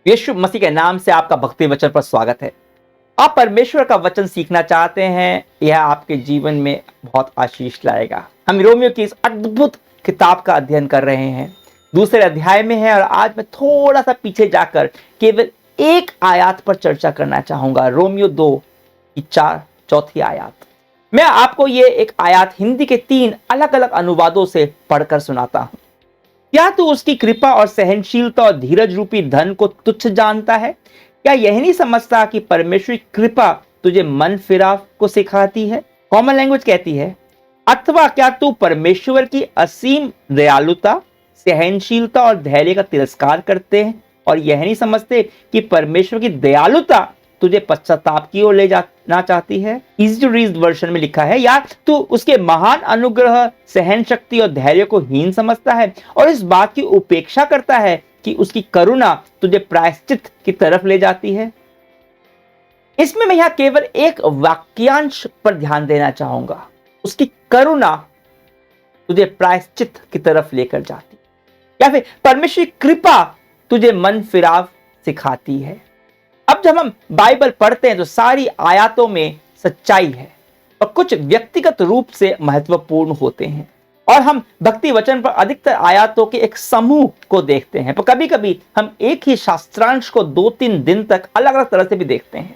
यीशु मसीह के नाम से आपका भक्ति वचन पर स्वागत है। आप परमेश्वर का वचन सीखना चाहते हैं, यह आपके जीवन में बहुत आशीष लाएगा। हम रोमियो की इस अद्भुत किताब का अध्ययन कर रहे हैं, दूसरे अध्याय में है और आज मैं थोड़ा सा पीछे जाकर केवल एक आयत पर चर्चा करना चाहूंगा। रोमियो 2 की चौथी आयत। मैं आपको ये एक आयत हिंदी के 3 अलग अलग अनुवादों से पढ़कर सुनाता हूं। क्या तू उसकी कृपा और सहनशीलता और धीरज रूपी धन को तुच्छ जानता है? क्या यह नहीं समझता कि परमेश्वर की कृपा तुझे मन फिराव को सिखाती है? कॉमन लैंग्वेज कहती है, अथवा क्या तू परमेश्वर की असीम दयालुता, सहनशीलता और धैर्य का तिरस्कार करते हैं और यह नहीं समझते कि परमेश्वर की दयालुता तुझे पश्चाताप की ओर ले जाना चाहती है? इजी टू रीड वर्जन में लिखा है, यार तू उसके महान अनुग्रह, सहन शक्ति और धैर्य को हीन समझता है और इस बात की उपेक्षा करता है कि उसकी करुणा तुझे प्रायश्चित की तरफ ले जाती है। इसमें मैं यहां केवल एक वाक्यांश पर ध्यान देना चाहूंगा, उसकी करुणा तुझे प्रायश्चित की तरफ लेकर जाती है, या फिर परमेश्वर की कृपा तुझे मन फिराव सिखाती है। अब जब हम बाइबल पढ़ते हैं तो सारी आयतों में सच्चाई है और कुछ व्यक्तिगत रूप से महत्वपूर्ण होते हैं, और हम भक्ति वचन पर अधिकतर आयतों के एक समूह को देखते हैं। पर कभी कभी हम एक ही शास्त्रांश को 2-3 दिन तक अलग अलग तरह से भी देखते हैं।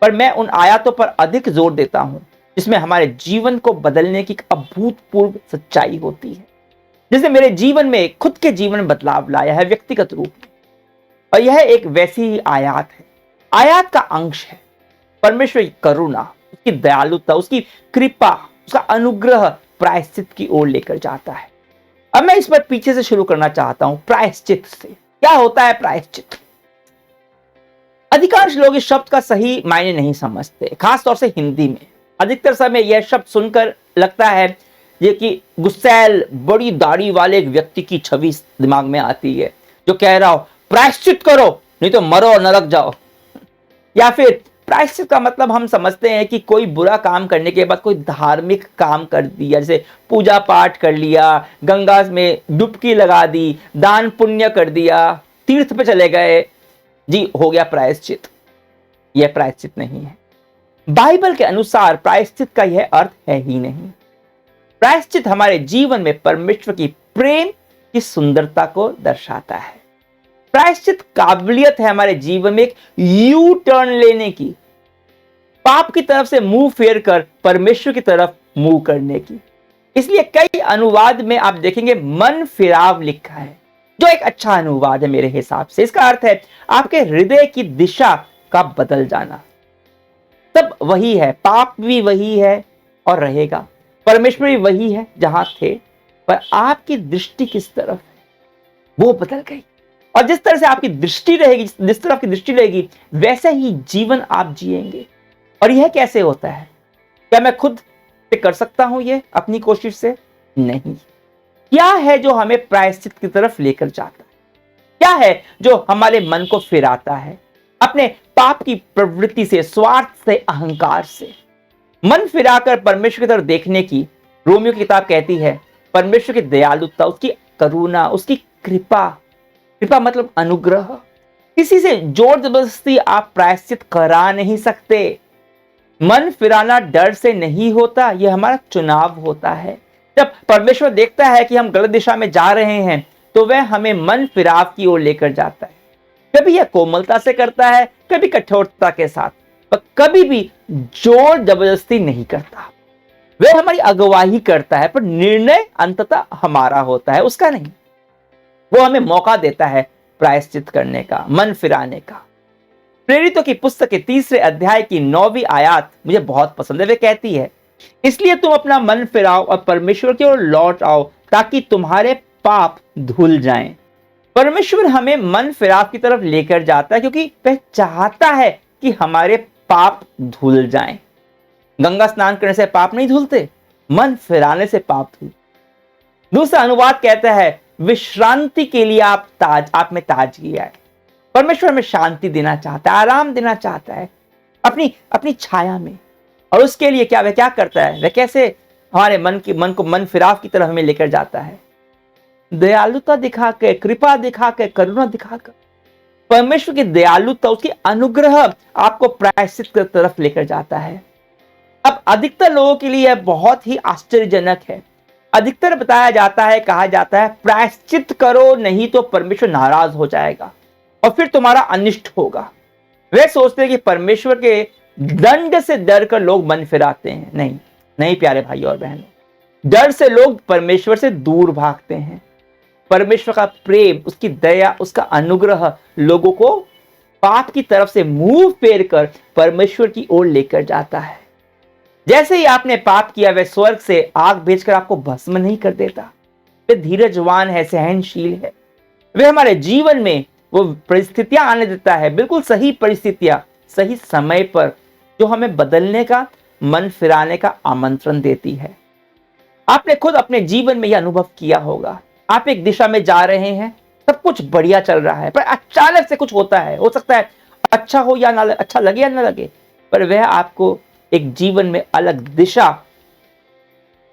पर मैं उन आयतों पर अधिक जोर देता हूं जिसमें हमारे जीवन को बदलने की अभूतपूर्व सच्चाई होती है, जिसने मेरे जीवन में खुद के जीवन में बदलाव लाया है व्यक्तिगत रूप में। और यह एक वैसी ही आयत है। आयत का अंश है परमेश्वर की करुणा, उसकी दयालुता, उसकी कृपा, उसका अनुग्रह प्रायश्चित की ओर लेकर जाता है। अब मैं इस पर पीछे से शुरू करना चाहता हूं, प्रायश्चित से। क्या होता है प्रायश्चित? अधिकांश लोग इस शब्द का सही मायने नहीं समझते, खासतौर से हिंदी में। अधिकतर समय यह शब्द सुनकर लगता है ये कि गुस्सैल, बड़ी दाढ़ी वाले एक व्यक्ति की छवि दिमाग में आती है जो कह रहा हो प्रायश्चित करो नहीं तो मरो और नरक जाओ। या फिर प्रायश्चित का मतलब हम समझते हैं कि कोई बुरा काम करने के बाद कोई धार्मिक काम कर दिया, जैसे पूजा पाठ कर लिया, गंगा में डुबकी लगा दी, दान पुण्य कर दिया, तीर्थ पे चले गए, जी हो गया प्रायश्चित। यह प्रायश्चित नहीं है। बाइबल के अनुसार प्रायश्चित का यह अर्थ है ही नहीं। प्रायश्चित हमारे जीवन में परमेश्वर की प्रेम की सुंदरता को दर्शाता है। प्रायश्चित काबिलियत है हमारे जीवन में एक यू टर्न लेने की, पाप की तरफ से मुंह फेर कर परमेश्वर की तरफ मुंह करने की। इसलिए कई अनुवाद में आप देखेंगे मन फिराव लिखा है, जो एक अच्छा अनुवाद है मेरे हिसाब से। इसका अर्थ है आपके हृदय की दिशा का बदल जाना। सब वही है, पाप भी वही है और रहेगा, परमेश्वर भी वही है जहां थे, पर आपकी दृष्टि किस तरफ है वो बदल गई। और जिस तरह से आपकी दृष्टि रहेगी, जिस तरह आपकी दृष्टि रहेगी, वैसे ही जीवन आप जिएंगे। और यह कैसे होता है? क्या मैं खुद से कर सकता हूं ये अपनी कोशिश से? नहीं। क्या है जो हमें प्रायश्चित की तरफ लेकर जाता है? क्या है जो हमारे मन को फिराता है अपने पाप की प्रवृत्ति से, स्वार्थ से, अहंकार से? मन फिराकर परमेश्वर की तरफ देखने की रोमियो की किताब कहती है परमेश्वर की दयालुता, उसकी करुणा, उसकी कृपा। कृपा मतलब अनुग्रह। किसी से जोर जबरदस्ती आप प्रायश्चित करा नहीं सकते। मन फिराना डर से नहीं होता, यह हमारा चुनाव होता है। जब परमेश्वर देखता है कि हम गलत दिशा में जा रहे हैं तो वह हमें मन फिराव की ओर लेकर जाता है। कभी यह कोमलता से करता है, कभी कठोरता के साथ, पर कभी भी जोर जबरदस्ती नहीं करता। वह हमारी अगुवाही करता है, पर निर्णय अंततः हमारा होता है, उसका नहीं। वो हमें मौका देता है प्रायश्चित करने का, मन फिराने का। प्रेरितों की पुस्तक के 3 अध्याय की 9वीं आयत मुझे बहुत पसंद है। वे कहती है, इसलिए तुम अपना मन फिराओ और परमेश्वर की ओर लौट आओ ताकि तुम्हारे पाप धुल जाएं। परमेश्वर हमें मन फिराव की तरफ लेकर जाता है क्योंकि वह चाहता है कि हमारे पाप धुल जाएं। गंगा स्नान करने से पाप नहीं धुलते, मन फिराने से पाप धुलते। दूसरा अनुवाद कहता है विश्रांति के लिए आप में ताजगी आए। परमेश्वर हमें शांति देना चाहता है, आराम देना चाहता है अपनी छाया में। और उसके लिए वह क्या करता है? वह कैसे हमारे मन को मन फिराव की तरफ हमें लेकर जाता है? दयालुता दिखाकर, कृपा दिखाकर, करुणा दिखाकर। परमेश्वर की दयालुता, उसकी अनुग्रह आपको प्रायश्चित की तरफ लेकर जाता है। अब अधिकतर लोगों के लिए यह बहुत ही आश्चर्यजनक है। अधिकतर बताया जाता है, कहा जाता है, प्रायश्चित करो नहीं तो परमेश्वर नाराज हो जाएगा और फिर तुम्हारा अनिष्ट होगा। वे सोचते हैं कि परमेश्वर के दंड से डर कर लोग मन फिराते हैं। नहीं नहीं प्यारे भाइयों और बहनों, डर से लोग परमेश्वर से दूर भागते हैं। परमेश्वर का प्रेम, उसकी दया, उसका अनुग्रह लोगों को पाप की तरफ से मुंह फेर कर परमेश्वर की ओर लेकर जाता है। जैसे ही आपने पाप किया, वह स्वर्ग से आग भेजकर आपको भस्म नहीं कर देता। वह धीरजवान है, सहनशील है। वह हमारे जीवन में वो परिस्थितियां आने देता है, बिल्कुल सही परिस्थितियां, सही समय पर, जो हमें बदलने का, मन फिराने का आमंत्रण देती है। आपने खुद अपने जीवन में यह अनुभव किया होगा। आप एक दिशा में जा रहे हैं, सब कुछ बढ़िया चल रहा है, पर अचानक से कुछ होता है। हो सकता है अच्छा हो या ना, अच्छा लगे या ना लगे, पर वह आपको एक जीवन में अलग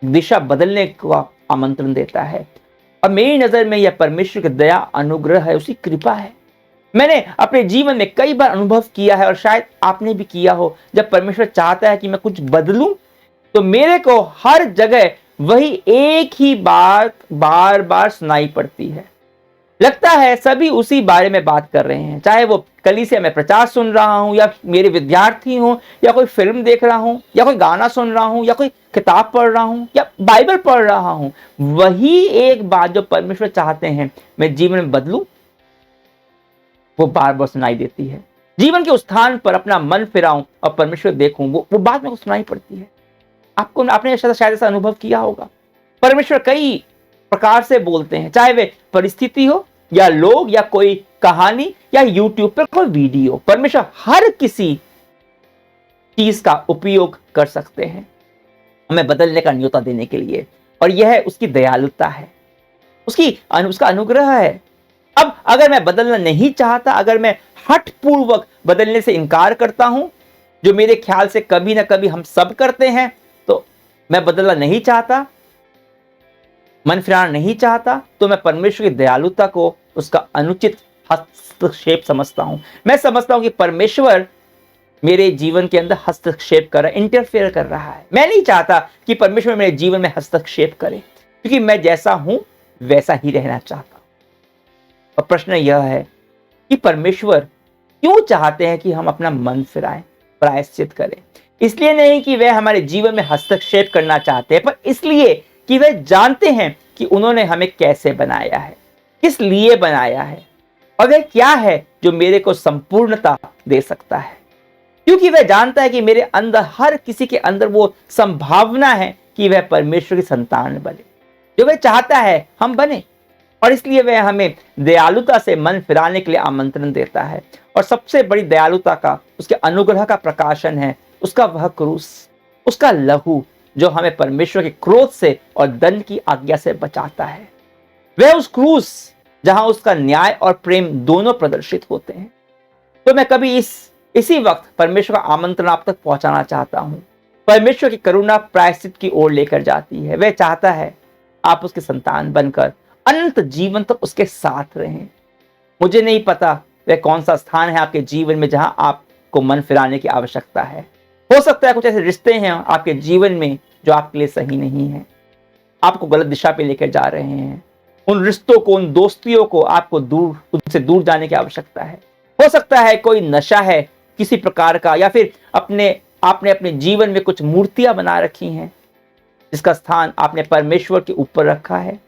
दिशा बदलने का आमंत्रण देता है। और मेरी नजर में यह परमेश्वर की दया, अनुग्रह है, उसकी कृपा है। मैंने अपने जीवन में कई बार अनुभव किया है और शायद आपने भी किया हो। जब परमेश्वर चाहता है कि मैं कुछ बदलूं, तो मेरे को हर जगह वही एक ही बात बार बार सुनाई पड़ती है। लगता है सभी उसी बारे में बात कर रहे हैं, चाहे वो कलीसिया में प्रचार सुन रहा हूं, या मेरे विद्यार्थी हूं, या कोई फिल्म देख रहा हूं, या कोई गाना सुन रहा हूं, या कोई किताब पढ़ रहा हूं, या बाइबल पढ़ रहा हूं। वही एक बात जो परमेश्वर चाहते हैं मैं जीवन में बदलूं, वो बार बार सुनाई देती है। जीवन के उस स्थान पर अपना मन फिराऊं और परमेश्वर देखूं, वो बात मेरे को सुनाई पड़ती है। आपने शायद ऐसा अनुभव किया होगा। परमेश्वर कई प्रकार से बोलते हैं, चाहे वे परिस्थिति हो, या लोग, या कोई कहानी, या यूट्यूब पर कोई वीडियो। परमेश्वर हर किसी चीज का उपयोग कर सकते हैं हमें बदलने का न्योता देने के लिए, और यह उसकी दयालुता है, उसका अनुग्रह है। अब अगर मैं बदलना नहीं चाहता, अगर मैं हठपूर्वक बदलने से इनकार करता हूं, जो मेरे ख्याल से कभी ना कभी हम सब करते हैं, तो मैं बदलना नहीं चाहता, मन फिराना नहीं चाहता, तो मैं परमेश्वर की दयालुता को उसका अनुचित हस्तक्षेप समझता हूं। मैं समझता हूं कि परमेश्वर मेरे जीवन के अंदर हस्तक्षेप कर रहा है, इंटरफेयर कर रहा है। मैं नहीं चाहता कि परमेश्वर मेरे जीवन में हस्तक्षेप करे, क्योंकि मैं जैसा हूं वैसा ही रहना चाहता हूं। और प्रश्न यह है कि परमेश्वर क्यों चाहते हैं कि हम अपना मन फिराएं, प्रायश्चित करें? इसलिए नहीं कि वह हमारे जीवन में हस्तक्षेप करना चाहते हैं, पर इसलिए कि वह जानते हैं कि उन्होंने हमें कैसे बनाया है, किस लिए बनाया है, और वह क्या है जो मेरे को संपूर्णता दे सकता है। क्योंकि वह जानता है कि मेरे अंदर, हर किसी के अंदर वो संभावना है कि वह परमेश्वर की संतान बने, जो वह चाहता है हम बने। और इसलिए वह हमें दयालुता से मन फिराने के लिए आमंत्रण देता है। और सबसे बड़ी दयालुता का, उसके अनुग्रह का प्रकाशन है उसका वह क्रूस, उसका लहू, जो हमें परमेश्वर के क्रोध से और दंड की आज्ञा से बचाता है। वह उस क्रूस जहां उसका न्याय और प्रेम दोनों प्रदर्शित होते हैं। तो मैं कभी इसी वक्त परमेश्वर का आमंत्रण आप तक पहुंचाना चाहता हूं। परमेश्वर की करुणा प्रायश्चित की ओर लेकर जाती है। वह चाहता है आप उसके संतान बनकर अनंत जीवन तक उसके साथ रहें। मुझे नहीं पता वह कौन सा स्थान है आपके जीवन में जहां आपको मन फिराने की आवश्यकता है। हो सकता है कुछ ऐसे रिश्ते हैं आपके जीवन में जो आपके लिए सही नहीं है, आपको गलत दिशा पे लेकर जा रहे हैं। उन रिश्तों को, उन दोस्तियों को आपको उनसे दूर जाने की आवश्यकता है। हो सकता है कोई नशा है किसी प्रकार का, या फिर आपने अपने जीवन में कुछ मूर्तियां बना रखी हैं जिसका स्थान आपने परमेश्वर के ऊपर रखा है।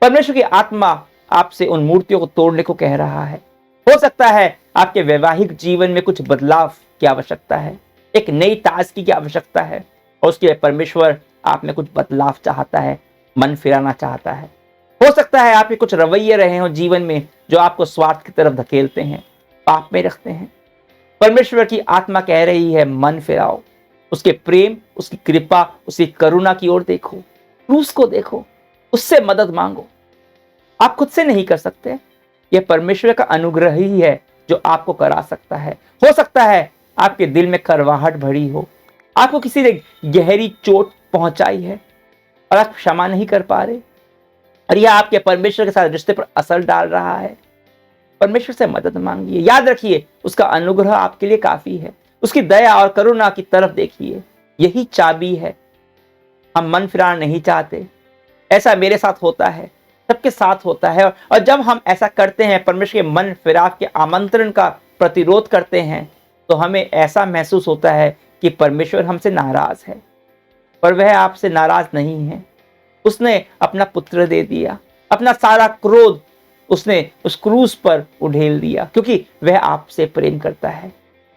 परमेश्वर की आत्मा आपसे उन मूर्तियों को तोड़ने को कह रहा है। हो सकता है आपके वैवाहिक जीवन में कुछ बदलाव की आवश्यकता है, एक नई ताजगी की आवश्यकता है, और उसके लिए परमेश्वर आप में कुछ बदलाव चाहता है, मन फिराना चाहता है। हो सकता है आपके कुछ रवैये रहे हो जीवन में जो आपको स्वार्थ की तरफ धकेलते हैं, पाप में रखते हैं। परमेश्वर की आत्मा कह रही है मन फिराओ, उसके प्रेम, उसकी कृपा, उसकी करुणा की ओर देखो, क्रूस को देखो, उससे मदद मांगो। आप खुद से नहीं कर सकते, यह परमेश्वर का अनुग्रह ही है जो आपको करा सकता है। हो सकता है आपके दिल में करवाहट भरी हो, आपको किसी ने गहरी चोट पहुंचाई है और आप क्षमा नहीं कर पा रहे, और यह आपके परमेश्वर के साथ रिश्ते पर असर डाल रहा है। परमेश्वर से मदद मांगिए। याद रखिए, उसका अनुग्रह आपके लिए काफी है। उसकी दया और करुणा की तरफ देखिए, यही चाबी है। हम मन फिराना नहीं चाहते, ऐसा मेरे साथ होता है, सबके साथ होता है। और जब हम ऐसा करते हैं, परमेश्वर के मन फिराव के आमंत्रण का प्रतिरोध करते हैं, तो हमें ऐसा महसूस होता है कि परमेश्वर हमसे नाराज है। पर वह आपसे नाराज नहीं है। उसने अपना पुत्र दे दिया, अपना सारा क्रोध उसने उस क्रूस पर उड़ेल दिया, क्योंकि वह आपसे प्रेम करता है।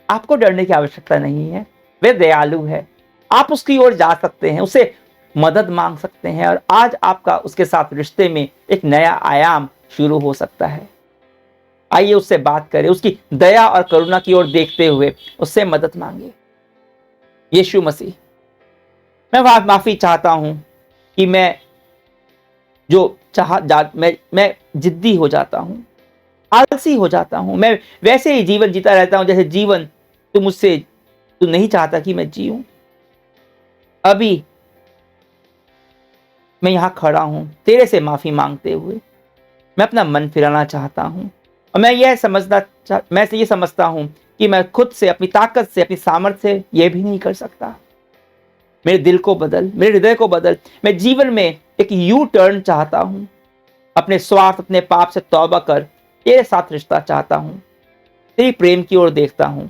आपको डरने की आवश्यकता नहीं है, वह दयालु है। आप उसकी ओर जा सकते हैं, उसे मदद मांग सकते हैं, और आज आपका उसके साथ रिश्ते में एक नया आयाम शुरू हो सकता है। आइए उससे बात करें, उसकी दया और करुणा की ओर देखते हुए उससे मदद मांगे। यीशु मसीह, मैं माफी चाहता हूं कि मैं मैं जिद्दी हो जाता हूं, आलसी हो जाता हूं। मैं वैसे ही जीवन जीता रहता हूं जैसे जीवन तू नहीं चाहता कि मैं जीऊं। अभी मैं यहां खड़ा हूं तेरे से माफी मांगते हुए। मैं अपना मन फिराना चाहता हूं, और मैं ये समझता हूं कि मैं खुद से, अपनी ताकत से, अपनी सामर्थ्य से यह भी नहीं कर सकता। मेरे दिल को बदल, मेरे हृदय को बदल। मैं जीवन में एक यू टर्न चाहता हूं। अपने स्वार्थ, अपने पाप से तौबा कर तेरे साथ रिश्ता चाहता हूं। तेरी प्रेम की ओर देखता हूं,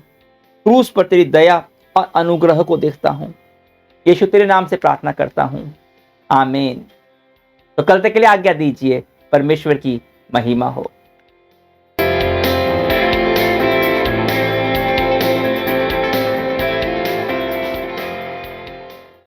क्रूस पर तेरी दया और अनुग्रह को देखता हूं। यीशु, तेरे नाम से प्रार्थना करता हूं, आमीन। तो कल तक के लिए आज्ञा दीजिए। परमेश्वर की महिमा हो।